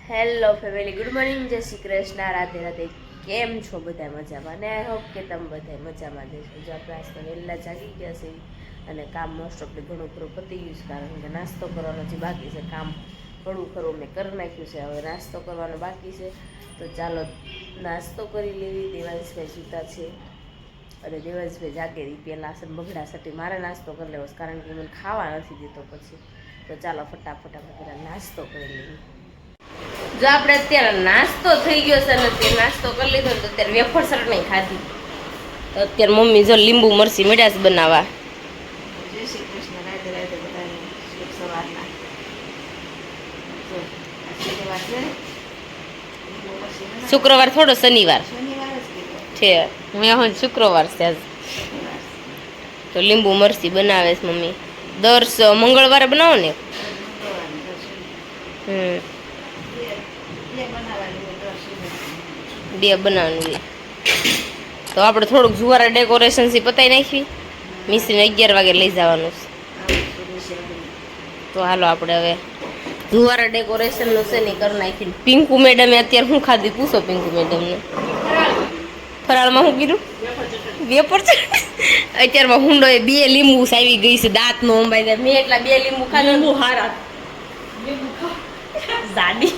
Hello family, good morning, જય શ્રી કૃષ્ણ, રાધે રાધે. કેમ છો બધા? મજામાં ને? આઈ હોપ કે તમે બધા મજામાં જશો. જો આપણે આજ તો વહેલા જાગી ગયા છે અને કામ મોસ્ટ ઓફલી ઘણું ખરું પતી ગયું છે, કારણ કે નાસ્તો કરવાનો જે બાકી છે, કામ ઘણું ખરું મેં કરી નાખ્યું છે. હવે નાસ્તો કરવાનો બાકી છે, તો ચાલો નાસ્તો કરી લેવી. દેવાંશભાઈ સૂતા છે અને દેવાંશભાઈ જાગે રહી પહેલાં આસન બગડા સટી મારે નાસ્તો કરી લેવો છે, કારણ કે મને ખાવા નથી દેતો પછી. તો ચાલો ફટાફટ આપણે પહેલાં નાસ્તો કરી લેવી. જો આપણે અત્યારે નાસ્તો થઈ ગયો છે ને તે નાસ્તો કરી લીધો ને તો અત્યારે વેફર સર નહીં ખાધી. તો અત્યારે મમ્મી જો લીંબુ મરચી મીઠાશ બનાવવા. જય શ્રી કૃષ્ણ, રાધે રાધે બધાને શુભ સવારના. શુક્રવાર થોડો શનિવાર છે, મેં હવે શુક્રવાર છે આજ. તો લીંબુ મરચી બનાવે છે મમ્મી. દર મંગળવારે બનાવો ને. બે બનાવવાની. તો આપણે થોડુંક જુવારા ડેકોરેશન થી પતાવી નાખવી. મિસ્ત્રીને 11 વાગે લઈ જવાનું છે. તો હાલો આપણે હવે જુવારા ડેકોરેશન નું છે ને કરી નાખી. પિંકુ મેડમે અત્યારે શું ખાધી પૂછો પિંકુ મેડમને. ફરાળમાં શું કીધું? વેપર. અત્યારમાં હુંડો એ 2 લીંબુ આવી ગઈ છે, દાંત નો અંબાઈ. મેં એટલા 2 લીંબુ ખાધા. હારા જાડી.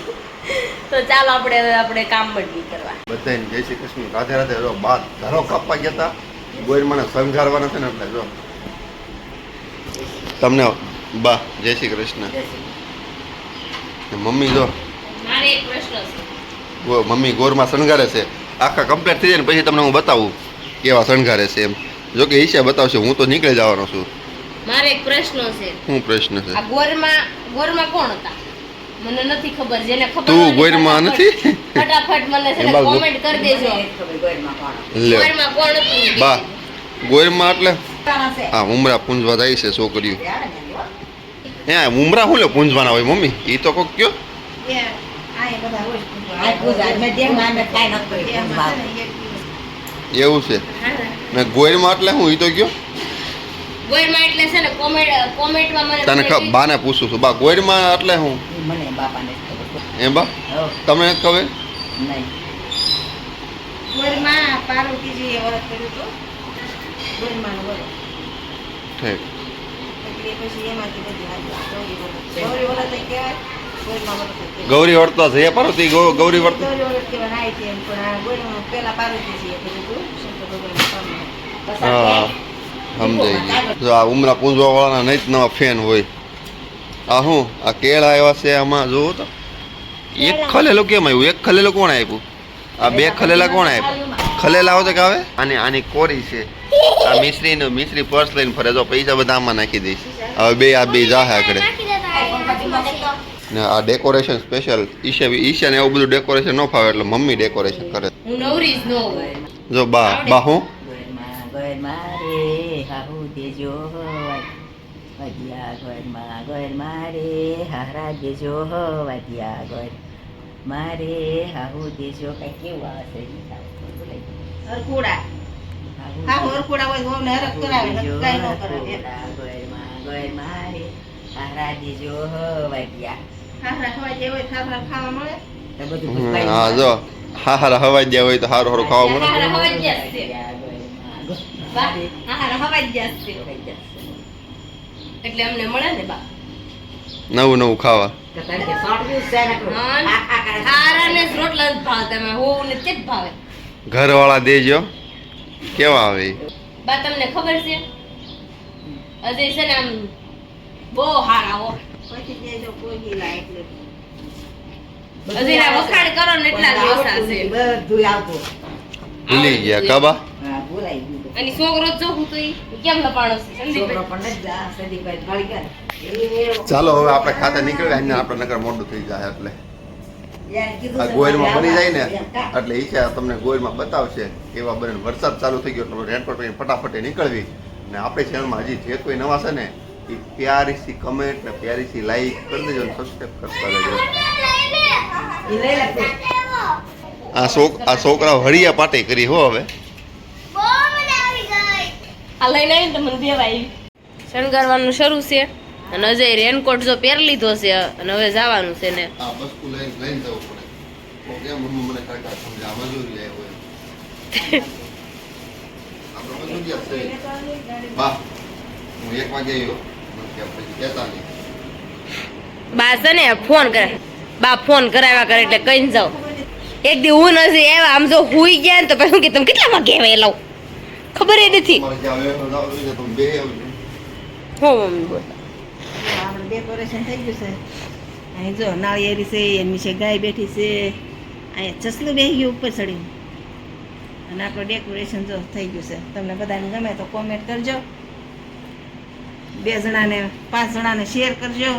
તો ચાલો આપણે કામ બદલી કરવા. બધાને જય શ્રી કૃષ્ણ, રાધે રાધે. જો બાદ ઘરો કાપવા ગયા હતા, ગોર મને સમજાવવાના છે ને, એટલે જો તમને બા જય શ્રી કૃષ્ણ. મમ્મી જો મારે એક પ્રશ્ન છે. મમ્મી ગોરમાં શણગારે છે. આખા કમ્પ્લીટ થઈ જાય ને પછી તમને હું બતાવું કેવા શણગારે છે એમ. જો કે ઈશા બતાવશે, હું તો નીકળી જવાનો છું. મારે એક પ્રશ્ન છે. શું પ્રશ્ન છે? આ ગોરમાં કોણ હતા? મને નથી ખબર. જેને ખબર તું ગોરમાં નથી? ફટાફટ મને છે ને કોમેન્ટ કરી દેજો. ગોરમાં કોણ હતું? બા ગોરમાં એટલે હા ઉમરા પૂંજવા જાય છે છોકરીઓ. હે ઉમરા શું લે પૂંજવાના હોય મમ્મી? એ તો કોક કયો. એવું છે ને ગોરમાં એટલે હું એ તો કયો. ગોરમાં એટલે છે ને કોમેન્ટમાં મને તને બાને પૂછું છું. બા ગોરમાં એટલે હું મને બાપાને એમ બા તમને નથી ખબર? નહીં. ગોરમાં પાર્વતીજીએ વ્રત કર્યું હતું. ગોરમાનું વ્રત. ઠીક. એટલે પછી એમાંથી બધી ગૌરી વ્રત કહેવાય. ગોરમાં વ્રત ગૌરી વ્રત તો છે પાર્વતી ગૌરી વ્રત. ગૌરી વ્રત કહેવાય છે એમ, પણ આ ગોરમાં પહેલા પાર્વતીજીએ કર્યું હતું. શંકર ભગવાનના હા સમજાઈ ગયું. જો આ ઉમરા પૂંજવા વાળાના નહીં જ નવા ફેન હોય. આ શું આ કેળા આવ્યા છે આમાં જોવો તો. એક ખલેલું કેમ આવ્યું? એક ખલેલું કોણ આપ્યું? આ 2 ખલેલા કોણ આપ્યું? ખલેલા આવે તો કે આવે. આની કોરી છે. આ મિશ્રી પર્સ લઈને ફરે. જો પૈસા બધા આમાં નાખી દઈશ. હવે આ બે જાહે આગળ. ને આ ડેકોરેશન સ્પેશિયલ ઈશાને એવું બધું ડેકોરેશન ન ફાવે એટલે મમ્મી ડેકોરેશન કરે. હું નવરી જ ન હોય. જો બા હું મારે હાહુ દેજો વાદ્યા ગોર મારે હારા દેજો વાદ્યા ગોર મારે હાહુ દેજો. કઈ કેવું આવે છે? હરકુડા. હા હરકુડા હોય તો હરક કરાવે, કઈ ન કરાવે. ગોર મારે હારા દેજો વાદ્યા. હારા ખવા જે હોય થારા ખાવા મળે તો બધું. હા જો હારા હવાઈ ગયા હોય તો સારું સારું ખાવા મળે. હારા હવાઈ ગયા છે. હારા હવાઈ ગયા છે. એટલે અમને મળે ને બા નવું ખાવા. રોટલા જ ભાવ. તમે હોવું ને તે જ ભાવે. ઘર વાળા દેજો કેવા આવે. બા તમને ખબર છે હજી છે ને આમ બહુ હારા હો. હજી વખાણ કરો ને એટલા જ ઓછા છે. બધું આવતું ભૂલી ગયા કાબા. ભૂલાઈ ગયું. અને છોકરો જો હું તો કેમ લપાણો છે છોકરો સંદીપભાઈ? પણ સંદીપભાઈ ભાળી ગયા. ચાલો હવે આપણે ખાતે નીકળ્યા ને આપણે નગર મોડું થઈ જાય એટલે આ ગોયરમાં બની જાય ને એટલે ઈચ્છા તમને ગોયરમાં બતાવશે કેવા બને. વરસાદ ચાલુ થઈ ગયો એટલે રેનકોટ પહેરીને ફટાફટ નીકળવી. ને આપણી ચેનલમાં હજી જે કોઈ નવા છે ને એ પ્યારી સી કમેન્ટ ને પ્યારી સી લાઈક કરી દેજો ને સબસ્ક્રાઈબ કરતા રહેજો. આ છોકરા હળિયા પાટે કરી હો. હવે આ લઈને આવીને તમને દેવાય. શણગારવાનું શરૂ છે. અને અજય રેનકોટ જો પહેરી લીધો છે અને હવે જવાનું છે ને આ વસ્તુ લઈને જવું પડે તો કેમ મમ્મી મને કાકા સમજા મજૂરી આવ્યો હોય આપણે મજૂરી આપશે બા હું 1 વાગે આવ્યો મને કે પછી કહેતા નહીં બા છે ને ફોન કરે બા ફોન કરાવ્યા કરે એટલે કઈ જાવ એક દી હું નથી આવ્યા આમ જો હુઈ ગયા ને તો પછી હું કે તમે કેટલા વાગે આવ્યા લાવ ખબર ય નથી તમારે જ્યાં વેફર જાવ જોઈએ તમે બે આવજો હો મમ્મી બોલ આપણે ડેકોરેશન થઈ ગયું છે અહીં જો નાળિયેરી છે એની છે ગાય બેઠી છે અહીંયા ચસલું બેસી ગયું ઉપર ચડીને અને આપણું ડેકોરેશન જો થઈ ગયું છે તમને બધાને ગમે તો કોમેન્ટ કરજો 2 જણાને 5 જણાને શેર કરજો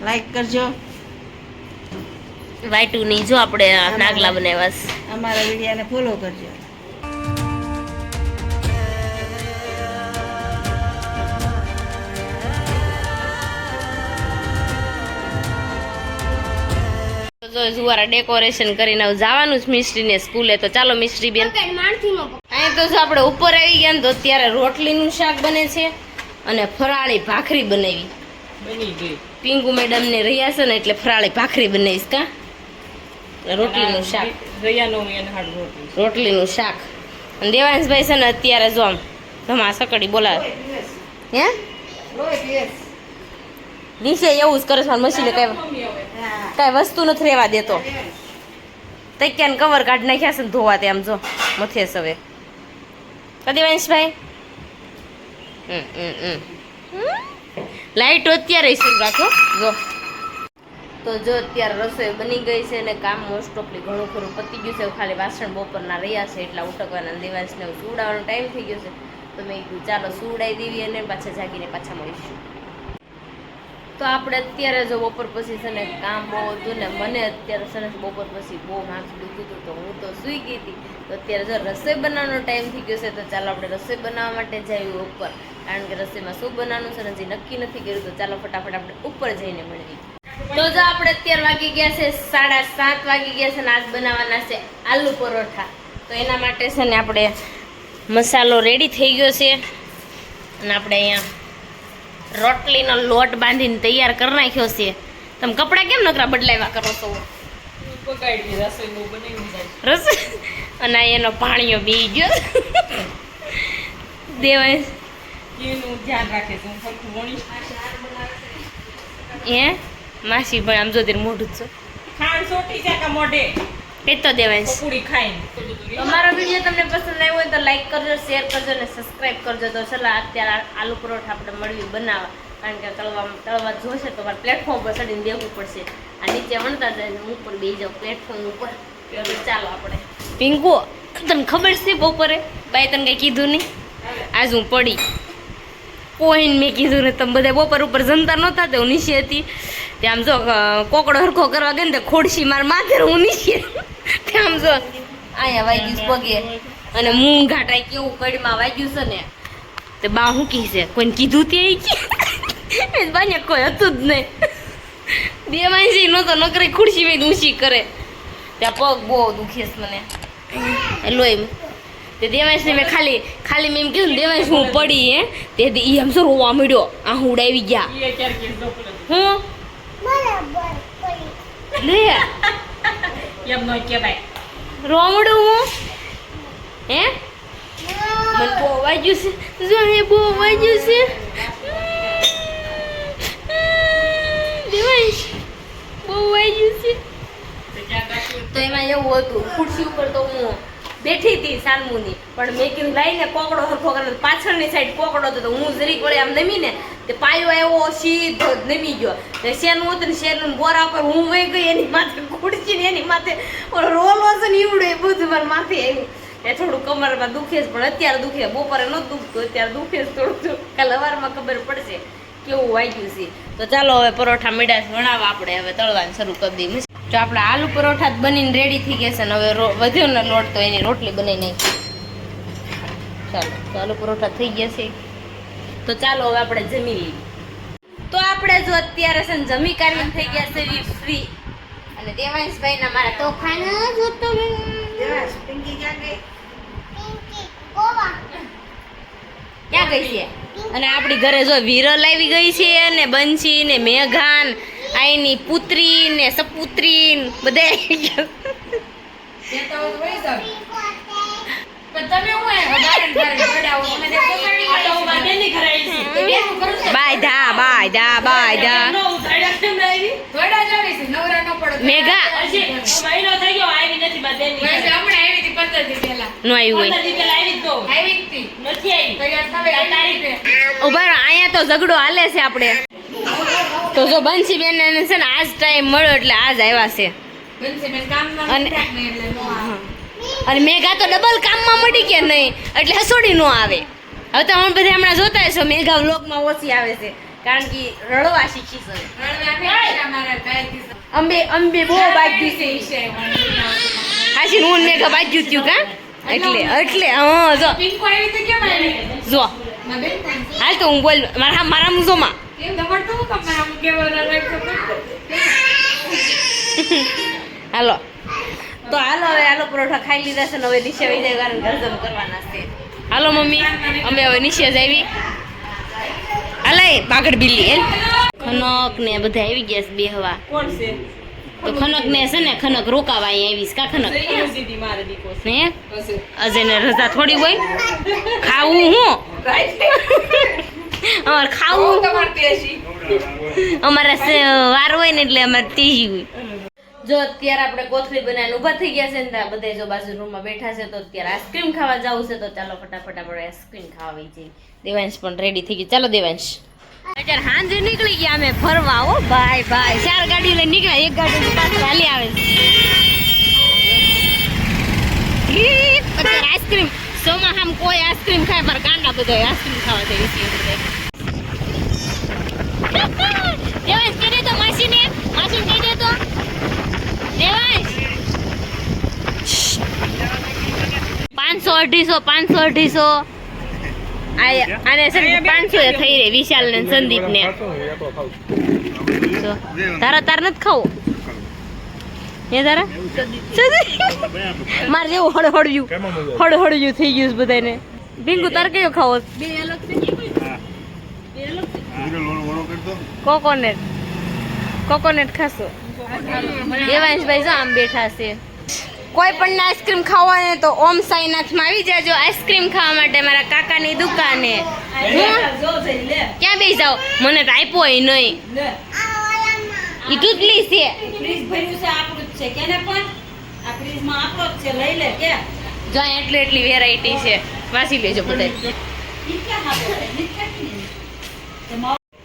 લાઈક કરજો વાઈટુ ની જો આપણે નાગલા બનાવ્યા છે અમારા વિડીયોને ફોલો કરજો તો જો જુવારા ડેકોરેશન કરીને હવે જવાનું છે મિસ્ત્રીને સ્કૂલે તો ચાલો મિસ્ત્રી બેન અહીં તો જો આપણે ઉપર આવી ગયા ને તો અત્યારે રોટલીનું શાક બને છે અને ફરાળી ભાખરી બનાવી બની ગઈ પિંકુ મેડમ ને રહ્યા છે ને એટલે ફરાળી ભાખરી બનાવીશ કા રોટલીનું શાક રોટલીનું શાક અને દેવાંશભાઈ છે ને અત્યારે જો આમ ધમા સકડી બોલાવે હે નીચે એવું જ કરે છે મશીને કઈ વસ્તુ નથી રહેવા દેતો તૈયાર કવર કાઢી નાખ્યા છે ને ધોવા તે આમ જો મથે હવે દેવાંશભાઈ લાઈટ અત્યારે શરૂ રાખો જો તો જો અત્યારે રસોઈ બની ગઈ છે અને કામ મોસ્ટ ઓફલી ઘણું ખરું પતી ગયું છે ખાલી વાસણ બપોરના રહ્યા છે એટલા ઉટકવાના દેવાંશને સુવડાવવાનો ટાઈમ થઈ ગયો છે તો મેં કીધું ચાલો સુવડાવી દેવી અને પાછા જાગીને પાછા મળીશું તો આપણે અત્યારે જો બપોર પછી છે ને કામ બહુ હતું ને મને અત્યારે છે ને બપોર પછી બહુ માથું દુખતું હતું તો હું તો સૂઈ ગઈ હતી તો અત્યારે જો રસોઈ બનાવવાનો ટાઈમ થઈ ગયો છે તો ચાલો આપણે રસોઈ બનાવવા માટે જઈએ ઉપર કારણ કે રસોઈમાં શું બનાવવાનું છે ને હજી નક્કી નથી કર્યું તો ચાલો ફટાફટ આપણે ઉપર જઈને મળવી તો જો આપણે અત્યારે વાગી ગયા છે 7:30 વાગી ગયા છે ને આજ બનાવવાના છે આલુ પરોઠા તો એના માટે છે ને આપણે મસાલો રેડી થઈ ગયો છે અને આપણે અહીંયા રોટલીનો લોટ બાંધીને તૈયાર કરી નાખ્યો છે તમે કપડાં કેમ નકરા બદલાવ્યા કરો છો રસોઈ અને એનો પાણીઓ બી ગયો દેવાય હે માસી ભાઈ આમ જો તેર મોઢું જ છે તો દેવાય અમારો વિડીયો તમને પસંદ આવ્યો હોય તો લાઈક કરજો શેર કરજો અને સબસ્ક્રાઈબ કરજો તો ચલો અત્યારે આલુ પરોઠા આપણે મળવી બનાવવા કારણ કે તળવા જોશે તો મારે પ્લેટફોર્મ પર ચડીને દેવું પડશે આ નીચે વણતા જાય હું ઉપર બેસી જાઉં પ્લેટફોર્મ ઉપર ચાલો આપણે પિંકુ તને ખબર છે બપોરે બાઈ તને કંઈ કીધું નહીં આજ હું પડી કોઈને મેં કીધું ને તમે બધા બપોર ઉપર જમતા નહોતા તો હું નીચે હતી ત્યાં આમ જો કોકડો હરખો કરવા ગઈ ને તો ખોડશી મારા માથે હું નીચે ત્યાં આમ જો અહીંયા વાગ્યું પગે અને મૂંગ ઘાટાઈ કેવું કડીમાં વાગ્યું છે ને તે બા શું કહે છે કોઈને કીધું તે બાને કોઈ હતું જ નહીં બે માણસી નહોતો નકરી ખુરશી ભાઈ ઊંચી કરે ત્યાં પગ બહુ દુખે છે મને લોહી તે દેવાંશને મેં ખાલી મેં એમ કીધું દેવાંશ હું પડી હે તે એ આમ શું રોવા મળ્યો આ હું ઉડાવી ગયા હું લે રોવા મળ્યું હું હે મને બહુ વાગ્યું છે જો હે બહુ વાગ્યું છે દેવાંશ બહુ વાગ્યું છે તો એમાં એવું હતું ખુરશી ઉપર તો હું બેઠી હતી સાનમુની પણ મેં કીધું લાઈને કોકડો હરખો કરે પાછળની સાઈડ કોકડો હતો તો હું જરીક વળે આમ નમીને તે પાયો આવ્યો સીધો જ નમી ગયો તે શેરનું હતું ને શેરનું બોરા પર હું વહી ગઈ એની માથે ખુરશી ને એની માથે રોલો છે ને ઈવડું એ બધું મારા માથે આવ્યું એ થોડું કમરમાં દુખે છે પણ અત્યારે દુખે બપોરે નહોતું દુખતું અત્યારે દુખે છે થોડું કાલ સવારમાં ખબર પડશે કેવું વાગ્યું છે તો ચાલો હવે પરોઠા મીડા વણાવવા આપણે હવે તળવાનું શરૂ કરી દઈએ તો આપણે આલુ પરોઠા બનીને રેડી થઈ ગયા છે ને હવે વધ્યો ને લોટ તો એની રોટલી બનાવી નાખી ચાલો તો આલુ પરોઠા થઈ ગયા છે તો ચાલો હવે આપણે જમી લઈએ તો આપણે જો અત્યારે છે ને જમી કાઢીને થઈ ગયા છે ફ્રી અને દેવાંશભાઈ ના મારા તોફાન જોતો પિંકી ક્યાં ગઈ ક્યાં ગઈ છે અને આપણી ઘરે જો વિરલ આવી ગઈ છે ને બંસી ને મેઘાન આઈની પુત્રી ને સપુત્રી ને બધા આવી ગયા. બાયધા બાયધા બાયધા મેઘા નો આવ્યું હોય ઉભા રહો, અહીંયા તો ઝઘડો હાલે છે આપણે તો જો બંસી બેન છે ને આજ ટાઈમ મળ્યો એટલે આજ આવ્યા છે અને મેઘા તો ડબલ કામમાં મળી કે નહીં એટલે હસોડી નો આવે. હવે તો અમે બધા હમણાં જોતા હશો મેઘા વ્લોગમાં ઓછી આવે છે કારણ કે રડવા શીખી છે. અંબે બહુ બાજ્યું છે હાસી હું મેઘા બાજ્યું થયું કા એટલે હા જો હાલ તો હું બોલ મારા મુઝોમાં હાલો તો હાલો પરોઠા ખાઈ લીધા છે ને હવે નીચે વહી જાય કારણ ગરજમ કરવાના છે. હાલો મમ્મી અમે હવે નીચે જ આવી હાલે બાગડ બિલ્લી ખનક ને બધા આવી ગયા છે બે હવા તો ખનક ને છે ને ખનક રોકાવા અહીં આવીશ કા ખનક હે અજય ને રજા થોડી હોય ખાવું હું અમારે ખાવું અમારે વાર હોય ને એટલે અમારે તેજી હોય. જો અત્યારે આપણે કોથળી બનાવીને ઊભા થઈ ગયા છે ને બધા જો બાજુ રૂમમાં બેઠા છે તો અત્યારે આઈસ્ક્રીમ ખાવા જવું છે તો ચાલો ફટાફટ આપણે આઈસ્ક્રીમ ખાવા વહી જઈએ. દેવાંશ પણ રેડી થઈ ગઈ. ચાલો દેવાંશ અત્યારે હાંજે નીકળી ગયા અમે ફરવા. ઓ ભાઈ 4 ગાડી લઈને નીકળ્યા, એક ગાડી પાછળ હાલી આવે છે. અત્યારે આઈસ્ક્રીમ સોમાં કોઈ આઈસ્ક્રીમ ખાય મારા કાંડા બધા આઈસ્ક્રીમ ખાવા જઈએ છીએ બધા. દેવાંશ કહી દે તો માસીને કહી દે તો દેવાંશ 500-250 આને છે ને 500 એ થઈ રહી વિશાલ ને સંદીપ ને. તાર નથી ખાવો એ તારા મારે જેવું હળહળ્યું થઈ ગયું બધાને. ડીંગુ તાર કયો ખાવો? કોકોનટ ખાશો? દેવાંશભાઈ જો આમ બેઠા છે. કોઈ પણ આઈસ્ક્રીમ ખાવા ને તો ઓમ સાઈનાથમાં આવી જાજો આઈસ્ક્રીમ ખાવા માટે મારા કાકાની દુકાને. ક્યાં બેસી જાવ? મને તો આપ્યો હોય નહીં. ઈ ટૂટલી છે. ફ્રીજ ભર્યું છે આપણું જ છે કેને પણ આ ફ્રીજમાં આપણો જ છે લઈ લે કે જો એટલી વેરાયટી છે વાસી લેજો બધા.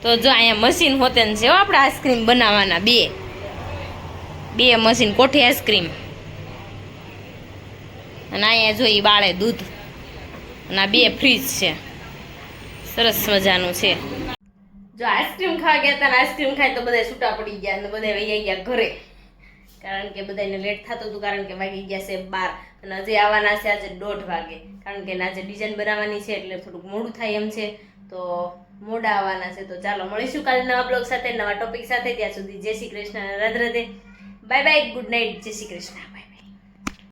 તો જો અહીંયા મશીન હોતે છે આપણે આઈસ્ક્રીમ બનાવવાના બે મશીન કોઠી આઈસ્ક્રીમ અને અહીંયા જો ઈ બાળે દૂધ અને આ 2 ફ્રીજ છે સરસ મજાનું છે. જો આઈસ્ક્રીમ ખાવા ગયા હતા આઈસ્ક્રીમ ખાઈ તો બધા છૂટા પડી ગયા અને બધા વહી ગયા ઘરે કારણ કે બધાને લેટ થતું હતું કારણ કે વાગી ગયા છે 12 અને હજી આવવાના છે આજે 1:30 વાગે કારણ કે આજે ડિઝાઇન બનાવવાની છે એટલે થોડુંક મોડું થાય એમ છે તો મોડા આવવાના છે. તો ચાલો મળીશું કાલે નવા બ્લોગ સાથે નવા ટોપિક સાથે. ત્યાં સુધી જય Shri Krishna, Radhe Radhe, bye bye, good night, જય શ્રી કૃષ્ણ, બાય.